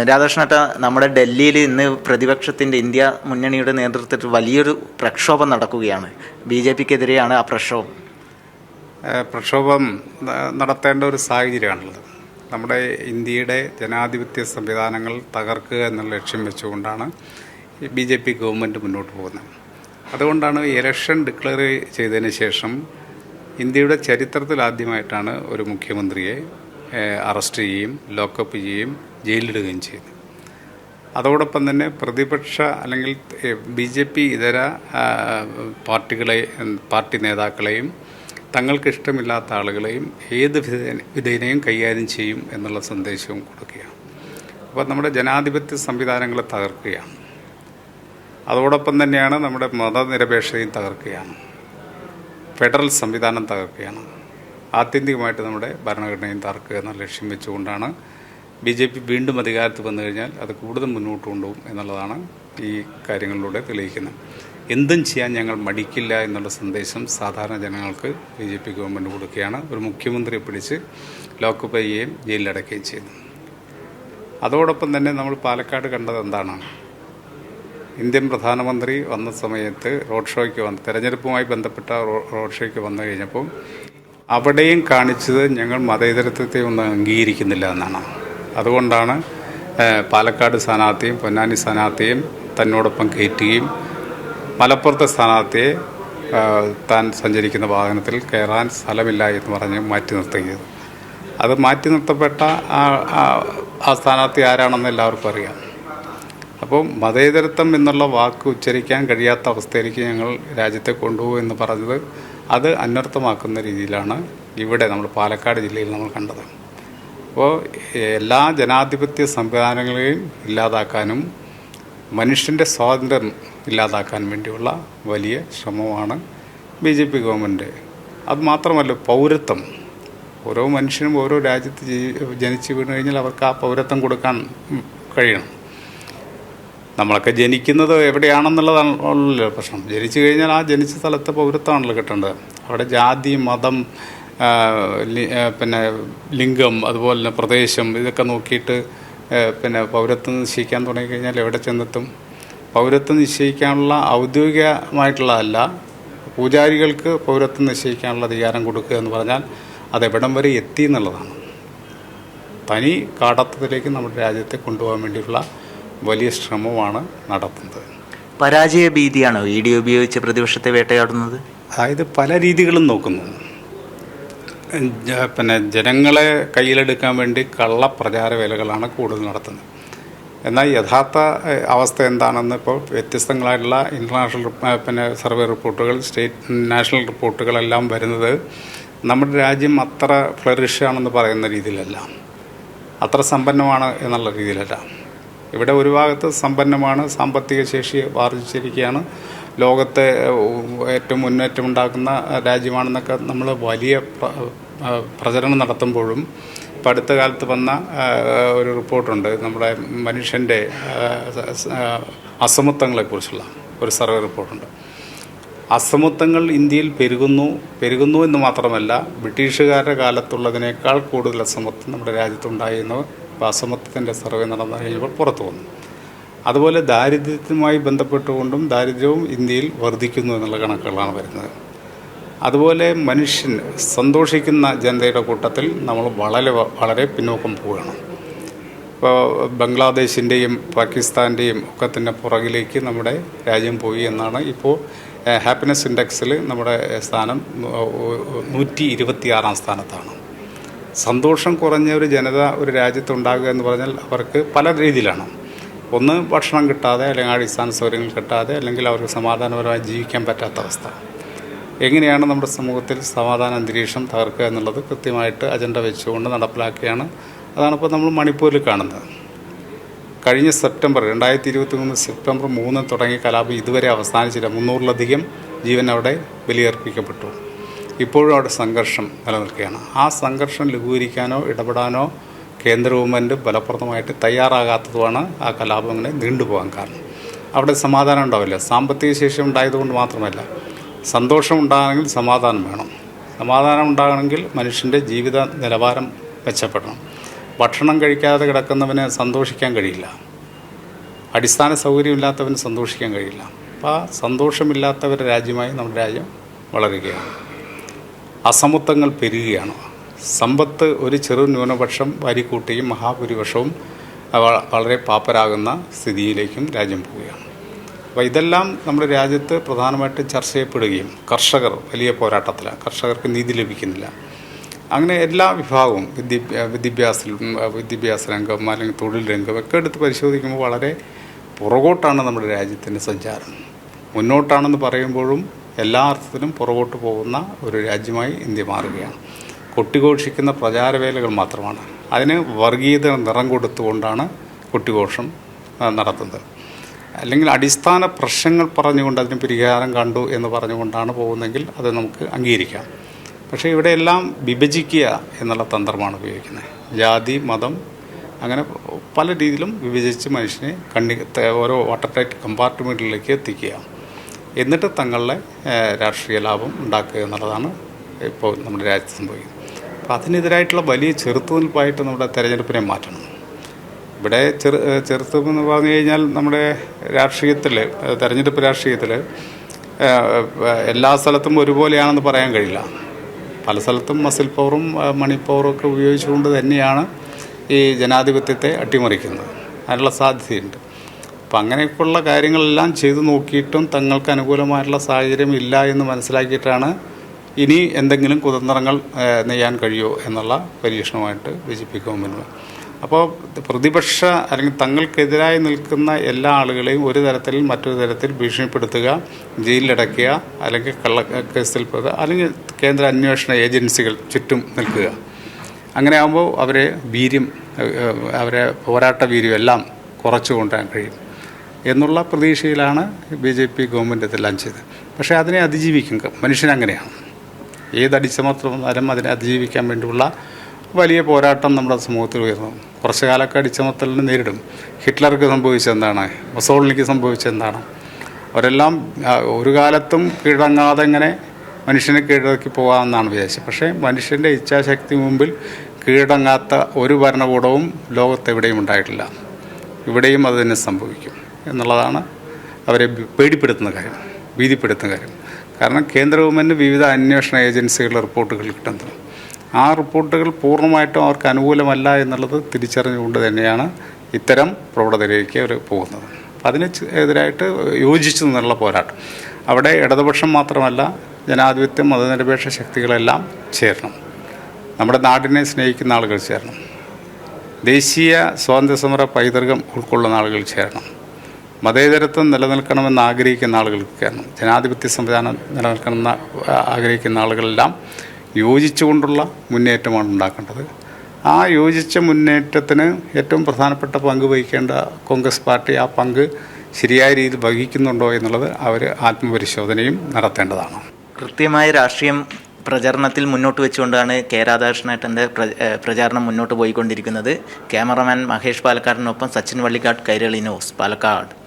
രാധാകൃഷ്ണേട്ട, നമ്മുടെ ഡൽഹിയിൽ ഇന്ന് പ്രതിപക്ഷത്തിൻ്റെ ഇന്ത്യ മുന്നണിയുടെ നേതൃത്വത്തിൽ വലിയൊരു പ്രക്ഷോഭം നടക്കുകയാണ്. BJPക്കെതിരെയാണ് ആ പ്രക്ഷോഭം നടത്തേണ്ട ഒരു സാഹചര്യമാണുള്ളത്. നമ്മുടെ ഇന്ത്യയുടെ ജനാധിപത്യ സംവിധാനങ്ങൾ തകർക്കുക എന്നുള്ള ലക്ഷ്യം വെച്ചുകൊണ്ടാണ് BJP ഗവൺമെൻറ് മുന്നോട്ട് പോകുന്നത്. അതുകൊണ്ടാണ് ഇലക്ഷൻ ഡിക്ലെയർ ചെയ്തതിന് ശേഷം ഇന്ത്യയുടെ ചരിത്രത്തിൽ ആദ്യമായിട്ടാണ് ഒരു മുഖ്യമന്ത്രിയെ അറസ്റ്റ് ചെയ്യുകയും ലോക്കപ്പ് ചെയ്യുകയും ജയിലിലിടുകയും ചെയ്തു. അതോടൊപ്പം തന്നെ പ്രതിപക്ഷ അല്ലെങ്കിൽ BJP ഇതര പാർട്ടി നേതാക്കളെയും തങ്ങൾക്ക് ഇഷ്ടമില്ലാത്ത ആളുകളെയും ഏത് വിധേനയും കൈകാര്യം ചെയ്യും എന്നുള്ള സന്ദേശവും കൊടുക്കുകയാണ്. അപ്പോൾ നമ്മുടെ ജനാധിപത്യ സംവിധാനങ്ങളെ തകർക്കുകയാണ്. അതോടൊപ്പം തന്നെയാണ് നമ്മുടെ മതനിരപേക്ഷതയും തകർക്കുകയാണ്. ഫെഡറൽ സംവിധാനം തകർക്കുകയാണ്. ആത്യന്തികമായിട്ട് നമ്മുടെ ഭരണഘടനയും തകർക്കുക എന്ന ലക്ഷ്യം വെച്ചുകൊണ്ടാണ് BJP വീണ്ടും അധികാരത്തിൽ വന്നു കഴിഞ്ഞാൽ അത് കൂടുതൽ മുന്നോട്ട് കൊണ്ടുപോകും എന്നുള്ളതാണ് ഈ കാര്യങ്ങളിലൂടെ തെളിയിക്കുന്നത്. എന്തും ചെയ്യാൻ ഞങ്ങൾ മടിക്കില്ല എന്നുള്ള സന്ദേശം സാധാരണ ജനങ്ങൾക്ക് BJP ഗവൺമെൻറ് കൊടുക്കുകയാണ്. ഒരു മുഖ്യമന്ത്രിയെ പിടിച്ച് ലോക്കപ്പ് ചെയ്യുകയും ജയിലിലടക്കുകയും ചെയ്യുന്നു. അതോടൊപ്പം തന്നെ നമ്മൾ പാലക്കാട് കണ്ടത് എന്താണ്? ഇന്ത്യൻ പ്രധാനമന്ത്രി വന്ന സമയത്ത് തെരഞ്ഞെടുപ്പുമായി ബന്ധപ്പെട്ട റോഡ് ഷോയ്ക്ക് വന്നു കഴിഞ്ഞപ്പോൾ അവിടെയും കാണിച്ചത് ഞങ്ങൾ മതേതരത്വത്തെ ഒന്നും അംഗീകരിക്കുന്നില്ല എന്നാണ്. അതുകൊണ്ടാണ് പാലക്കാട് സ്ഥാനാർത്ഥിയും പൊന്നാനി സ്ഥാനാർത്ഥിയും തന്നോടൊപ്പം കയറ്റുകയും മലപ്പുറത്തെ സ്ഥാനാർത്ഥിയെ താൻ സഞ്ചരിക്കുന്ന വാഹനത്തിൽ കയറാൻ സ്ഥലമില്ല എന്ന് പറഞ്ഞ് മാറ്റി നിർത്തുകയത്. അത് മാറ്റി നിർത്തപ്പെട്ട ആ സ്ഥാനാർത്ഥി ആരാണെന്ന് എല്ലാവർക്കും അറിയാം. അപ്പോൾ മതേതരത്വം എന്നുള്ള വാക്ക് ഉച്ചരിക്കാൻ കഴിയാത്ത അവസ്ഥയിലേക്ക് ഞങ്ങൾ രാജ്യത്തെ കൊണ്ടുപോകും എന്ന് പറഞ്ഞത് അത് അന്വർത്ഥമാക്കുന്ന രീതിയിലാണ് ഇവിടെ നമ്മൾ പാലക്കാട് ജില്ലയിൽ നമ്മൾ കണ്ടത്. അപ്പോൾ എല്ലാ ജനാധിപത്യ സംവിധാനങ്ങളെയും ഇല്ലാതാക്കാനും മനുഷ്യൻ്റെ സ്വാതന്ത്ര്യം ഇല്ലാതാക്കാൻ വേണ്ടിയുള്ള വലിയ ശ്രമമാണ് BJP ഗവൺമെൻറ്. അതുമാത്രമല്ല, പൗരത്വം ഓരോ മനുഷ്യനും ഓരോ രാജ്യത്ത് ജനിച്ച് വീണ് കഴിഞ്ഞാൽ അവർക്ക് ആ പൗരത്വം കൊടുക്കാൻ കഴിയണം. നമ്മളൊക്കെ ജനിക്കുന്നത് എവിടെയാണെന്നുള്ളതാണല്ലോ പ്രശ്നം. ജനിച്ചു കഴിഞ്ഞാൽ ആ ജനിച്ച സ്ഥലത്തെ പൗരത്വമാണല്ലോ കിട്ടേണ്ടത്. അവിടെ ജാതി, മതം, പിന്നെ ലിംഗം, അതുപോലെ തന്നെ പ്രദേശം, ഇതൊക്കെ നോക്കിയിട്ട് പൗരത്വം നിശ്ചയിക്കാൻ തുടങ്ങിക്കഴിഞ്ഞാൽ എവിടെ ചെന്നെത്തും? പൗരത്വം നിശ്ചയിക്കാനുള്ള ഔദ്യോഗികമായിട്ടുള്ളതല്ല, പൂജാരികൾക്ക് പൗരത്വം നിശ്ചയിക്കാനുള്ള അധികാരം കൊടുക്കുക എന്ന് പറഞ്ഞാൽ അതെവിടം വരെ എത്തി എന്നുള്ളതാണ്. തനി കാടത്തത്തിലേക്ക് നമ്മുടെ രാജ്യത്തെ കൊണ്ടുപോകാൻ വേണ്ടിയുള്ള വലിയ ശ്രമമാണ് നടത്തുന്നത്. പരാജയ ഭീതിയാണോ ED ഉപയോഗിച്ച് പ്രതിപക്ഷത്തെ വേട്ടയാടുന്നത്? അതായത് പല രീതികളും നോക്കുന്നു. ജനങ്ങളെ കയ്യിലെടുക്കാൻ വേണ്ടി കള്ളപ്രചാര വേലകളാണ് കൂടുതൽ നടത്തുന്നത്. എന്നാൽ യഥാർത്ഥ അവസ്ഥ എന്താണെന്ന് ഇപ്പോൾ വ്യത്യസ്തങ്ങളായിട്ടുള്ള ഇൻ്റർനാഷണൽ സർവേ റിപ്പോർട്ടുകൾ, നാഷണൽ റിപ്പോർട്ടുകളെല്ലാം വരുന്നത് നമ്മുടെ രാജ്യം അത്ര ഫ്ലറിഷാണെന്ന് പറയുന്ന രീതിയിലല്ല, അത്ര സമ്പന്നമാണ് എന്നുള്ള രീതിയിലല്ല. ഇവിടെ ഒരു ഭാഗത്ത് സമ്പന്നമാണ്, സാമ്പത്തിക ശേഷി ആർജിച്ചിരിക്കുകയാണ്, ലോകത്തെ ഏറ്റവും മുന്നേറ്റമുണ്ടാക്കുന്ന രാജ്യമാണെന്നൊക്കെ നമ്മൾ വലിയ പ്രചരണം നടത്തുമ്പോഴും ഇപ്പം അടുത്ത കാലത്ത് വന്ന ഒരു റിപ്പോർട്ടുണ്ട്, നമ്മുടെ മനുഷ്യൻ്റെ അസമത്വങ്ങളെക്കുറിച്ചുള്ള ഒരു സർവേ റിപ്പോർട്ടുണ്ട്. അസമത്വങ്ങൾ ഇന്ത്യയിൽ പെരുകുന്നു എന്ന് മാത്രമല്ല, ബ്രിട്ടീഷുകാരുടെ കാലത്തുള്ളതിനേക്കാൾ കൂടുതൽ അസമത്വം നമ്മുടെ രാജ്യത്തുണ്ടായിരുന്നു. അപ്പോൾ അസമത്വത്തിൻ്റെ സർവേ നടന്നു കഴിഞ്ഞപ്പോൾ പുറത്തു വന്നു. അതുപോലെ ദാരിദ്ര്യവുമായി ബന്ധപ്പെട്ടുകൊണ്ടും ദാരിദ്ര്യവും ഇന്ത്യയിൽ വർദ്ധിക്കുന്നു എന്നുള്ള കണക്കുകളാണ് വരുന്നത്. അതുപോലെ മനുഷ്യൻ സന്തോഷിക്കുന്ന ജനതയുടെ കൂട്ടത്തിൽ നമ്മൾ വളരെ പിന്നോക്കം പോവുകയാണ്. ഇപ്പോൾ ബംഗ്ലാദേശിൻ്റെയും പാകിസ്ഥാൻ്റെയും ഒക്കെ തന്നെ പുറകിലേക്ക് നമ്മുടെ രാജ്യം പോയി എന്നാണ്. ഇപ്പോൾ ഹാപ്പിനെസ് ഇൻഡെക്സിൽ നമ്മുടെ സ്ഥാനം 126 സ്ഥാനത്താണ്. സന്തോഷം കുറഞ്ഞ ഒരു ജനത ഒരു രാജ്യത്തുണ്ടാകുക എന്ന് പറഞ്ഞാൽ അവർക്ക് പല രീതിയിലാണ്. ഒന്ന്, ഭക്ഷണം കിട്ടാതെ, അല്ലെങ്കിൽ അടിസ്ഥാന സൗകര്യങ്ങൾ കിട്ടാതെ, അല്ലെങ്കിൽ അവർക്ക് സമാധാനപരമായി ജീവിക്കാൻ പറ്റാത്ത അവസ്ഥ. എങ്ങനെയാണ് നമ്മുടെ സമൂഹത്തിൽ സമാധാന അന്തരീക്ഷം തകർക്കുക എന്നുള്ളത് കൃത്യമായിട്ട് അജണ്ട വെച്ചുകൊണ്ട് നടപ്പിലാക്കുകയാണ്. അതാണിപ്പോൾ നമ്മൾ മണിപ്പൂരിൽ കാണുന്നത്. കഴിഞ്ഞ 2023 സെപ്റ്റംബർ 3 തുടങ്ങിയ കലാപം ഇതുവരെ അവസാനിച്ചില്ല. 300-ലധികം ജീവൻ അവിടെ ബലിയർപ്പിക്കപ്പെട്ടു. ഇപ്പോഴും അവിടെ സംഘർഷം നിലനിൽക്കുകയാണ്. ആ സംഘർഷം ലഘൂകരിക്കാനോ ഇടപെടാനോ കേന്ദ്ര ഗവൺമെൻറ് ഫലപ്രദമായിട്ട് തയ്യാറാകാത്തതുമാണ് ആ കലാപം അങ്ങനെ നീണ്ടുപോകാൻ കാരണം. അവിടെ സമാധാനം ഉണ്ടാവില്ല. സാമ്പത്തിക ശേഷി ഉണ്ടായതുകൊണ്ട് മാത്രമല്ല, സന്തോഷം ഉണ്ടാകണമെങ്കിൽ സമാധാനം വേണം. സമാധാനം ഉണ്ടാകണമെങ്കിൽ മനുഷ്യൻ്റെ ജീവിത നിലവാരം മെച്ചപ്പെടണം. ഭക്ഷണം കഴിക്കാതെ കിടക്കുന്നവന് സന്തോഷിക്കാൻ കഴിയില്ല, അടിസ്ഥാന സൗകര്യമില്ലാത്തവന് സന്തോഷിക്കാൻ കഴിയില്ല. അപ്പോൾ ആ സന്തോഷമില്ലാത്തവരുടെ രാജ്യമായി നമ്മുടെ രാജ്യം വളരുകയാണ്. അസമത്വങ്ങൾ പെരുകുകയാണ്. സമ്പത്ത് ഒരു ചെറു ന്യൂനപക്ഷം വാരിക്കൂട്ടിയും മഹാഭൂരിപക്ഷവും വളരെ പാപ്പരാകുന്ന സ്ഥിതിയിലേക്കും രാജ്യം പോവുകയാണ്. അപ്പോൾ ഇതെല്ലാം നമ്മുടെ രാജ്യത്ത് പ്രധാനമായിട്ടും ചർച്ച ചെയ്യപ്പെടുകയും കർഷകർ വലിയ പോരാട്ടത്തിലാണ്, കർഷകർക്ക് നീതി ലഭിക്കുന്നില്ല. അങ്ങനെ എല്ലാ വിഭാഗവും വിദ്യാഭ്യാസ രംഗം അല്ലെങ്കിൽ തൊഴിൽ രംഗം ഒക്കെ എടുത്ത് പരിശോധിക്കുമ്പോൾ വളരെ പുറകോട്ടാണ് നമ്മുടെ രാജ്യത്തിൻ്റെ സഞ്ചാരം. മുന്നോട്ടാണെന്ന് പറയുമ്പോഴും എല്ലാ അർത്ഥത്തിലും പുറകോട്ട് പോകുന്ന ഒരു രാജ്യമായി ഇന്ത്യ മാറുകയാണ്. കൊട്ടിഘോഷിക്കുന്ന പ്രചാരവേലകൾ മാത്രമാണ്. അതിന് വർഗീയത നിറം കൊടുത്തുകൊണ്ടാണ് കൊട്ടിഘോഷം നടത്തുന്നത്. അല്ലെങ്കിൽ അടിസ്ഥാന പ്രശ്നങ്ങൾ പറഞ്ഞുകൊണ്ട് അതിന് പരിഹാരം കണ്ടു എന്ന് പറഞ്ഞുകൊണ്ടാണ് പോകുന്നതെങ്കിൽ അത് നമുക്ക് അംഗീകരിക്കാം. പക്ഷേ ഇവിടെയെല്ലാം വിഭജിക്കുക എന്നുള്ള തന്ത്രമാണ് ഉപയോഗിക്കുന്നത്. ജാതി, മതം, അങ്ങനെ പല രീതിയിലും വിഭജിച്ച് മനുഷ്യനെ ഓരോ വാട്ടർടൈറ്റ് കമ്പാർട്ട്മെൻറ്റിലേക്ക് എത്തിക്കുക, എന്നിട്ട് തങ്ങളുടെ രാഷ്ട്രീയ ലാഭം ഉണ്ടാക്കുക എന്നുള്ളതാണ് ഇപ്പോൾ നമ്മുടെ രാജ്യത്ത് സംഭവിക്കുന്നത്. അപ്പോൾ അതിനെതിരായിട്ടുള്ള വലിയ ചെറുത്തുനിൽപ്പായിട്ട് നമ്മുടെ തെരഞ്ഞെടുപ്പിനെ മാറ്റണം. ഇവിടെ ചെറുത്തുനിൽപ്പ് എന്ന് പറഞ്ഞു കഴിഞ്ഞാൽ നമ്മുടെ രാഷ്ട്രീയത്തിൽ, തെരഞ്ഞെടുപ്പ് രാഷ്ട്രീയത്തിൽ എല്ലാ സ്ഥലത്തും ഒരുപോലെയാണെന്ന് പറയാൻ കഴിയില്ല. പല സ്ഥലത്തും മസിൽ പവറും മണി പവറും ഒക്കെ ഉപയോഗിച്ചുകൊണ്ട് തന്നെയാണ് ഈ ജനാധിപത്യത്തെ അട്ടിമറിക്കുന്നത്. അതിനുള്ള സാധ്യതയുണ്ട്. അപ്പം അങ്ങനെയൊക്കെയുള്ള കാര്യങ്ങളെല്ലാം ചെയ്തു നോക്കിയിട്ടും തങ്ങൾക്ക് അനുകൂലമായിട്ടുള്ള സാഹചര്യം ഇല്ല എന്ന് മനസ്സിലാക്കിയിട്ടാണ് ഇനി എന്തെങ്കിലും കുതന്ത്രങ്ങൾ നെയ്യാൻ കഴിയുമോ എന്നുള്ള പരീക്ഷണമായിട്ട് BJP ഗവൺമെൻറ്. അപ്പോൾ പ്രതിപക്ഷ അല്ലെങ്കിൽ തങ്ങൾക്കെതിരായി നിൽക്കുന്ന എല്ലാ ആളുകളെയും ഒരു തരത്തിൽ മറ്റൊരു തരത്തിൽ ഭീഷണിപ്പെടുത്തുക, ജയിലിലടയ്ക്കുക, അല്ലെങ്കിൽ കള്ളക്കേസിൽ പെടുക, അല്ലെങ്കിൽ കേന്ദ്ര അന്വേഷണ ഏജൻസികൾ ചുറ്റും നിൽക്കുക. അങ്ങനെ ആകുമ്പോൾ അവരെ പോരാട്ട വീര്യം എല്ലാം കുറച്ചു കൊണ്ടുവരാൻ കഴിയും എന്നുള്ള പ്രതീക്ഷയിലാണ് BJP ഗവൺമെൻറ് ഇതെല്ലാം ചെയ്തത്. പക്ഷേ അതിനെ അതിജീവിക്കും മനുഷ്യനങ്ങനെയാണ്. ഏത് അടിച്ചമർത്തലും അതിനെ അതിജീവിക്കാൻ വേണ്ടിയുള്ള വലിയ പോരാട്ടം നമ്മുടെ സമൂഹത്തിൽ ഉയർന്നു. കുറച്ചു കാലമൊക്കെ അടിച്ചമർത്തലിനെ നേരിടും. ഹിറ്റ്ലർക്ക് സംഭവിച്ചെന്താണ്, മുസോളിനിക്ക് സംഭവിച്ചെന്താണ്, അവരെല്ലാം ഒരു കാലത്തും കീഴടങ്ങാതെ ഇങ്ങനെ മനുഷ്യനെ കീഴടക്കി പോകാമെന്നാണ് വിചാരിച്ചത്. പക്ഷേ മനുഷ്യൻ്റെ ഇച്ഛാശക്തി മുമ്പിൽ കീഴടങ്ങാത്ത ഒരു ഭരണകൂടവും ലോകത്തെവിടെയും ഉണ്ടായിട്ടില്ല. ഇവിടെയും അത് തന്നെ സംഭവിക്കും എന്നുള്ളതാണ് അവരെ പേടിപ്പെടുത്തുന്ന കാര്യം, ഭീതിപ്പെടുത്തുന്ന കാര്യം. കാരണം കേന്ദ്ര ഗവൺമെൻറ് വിവിധ അന്വേഷണ ഏജൻസികളുടെ റിപ്പോർട്ടുകൾ കിട്ടുന്നത്, ആ റിപ്പോർട്ടുകൾ പൂർണ്ണമായിട്ടും അവർക്ക് അനുകൂലമല്ല എന്നുള്ളത് തിരിച്ചറിഞ്ഞുകൊണ്ട് തന്നെയാണ് ഇത്തരം പ്രവണതയിലേക്ക് അവർ പോകുന്നത്. അതിന് എതിരായിട്ട് യോജിച്ചു നിന്നുള്ള പോരാട്ടം. അവിടെ ഇടതുപക്ഷം മാത്രമല്ല, ജനാധിപത്യം, മതനിരപേക്ഷ ശക്തികളെല്ലാം ചേരണം. നമ്മുടെ നാടിനെ സ്നേഹിക്കുന്ന ആളുകൾ ചേരണം. ദേശീയ സ്വാതന്ത്ര്യസമര പൈതൃകം ഉൾക്കൊള്ളുന്ന ആളുകൾ ചേരണം. മതേതരത്വം നിലനിൽക്കണമെന്ന് ആഗ്രഹിക്കുന്ന ആളുകൾക്ക് ചേരണം. ജനാധിപത്യ സംവിധാനം നിലനിൽക്കണമെന്ന് ആഗ്രഹിക്കുന്ന ആളുകളെല്ലാം യോജിച്ചുകൊണ്ടുള്ള മുന്നേറ്റമാണ് ഉണ്ടാക്കേണ്ടത്. ആ യോജിച്ച മുന്നേറ്റത്തിന് ഏറ്റവും പ്രധാനപ്പെട്ട പങ്ക് വഹിക്കേണ്ട കോൺഗ്രസ് പാർട്ടി ആ പങ്ക് ശരിയായ രീതിയിൽ വഹിക്കുന്നുണ്ടോ എന്നുള്ളത് അവർ ആത്മപരിശോധനയും നടത്തേണ്ടതാണ്. കൃത്യമായ രാഷ്ട്രീയം പ്രചരണത്തിൽ മുന്നോട്ട് വെച്ചുകൊണ്ടാണ് കെ രാധാകൃഷ്ണേട്ടൻ്റെ പ്രചാരണം മുന്നോട്ട് പോയിക്കൊണ്ടിരിക്കുന്നത്. ക്യാമറമാൻ മഹേഷ് പാലക്കാടിനൊപ്പം സച്ചിൻ വള്ളിക്കാട്, കൈരളി ന്യൂസ്, പാലക്കാട്.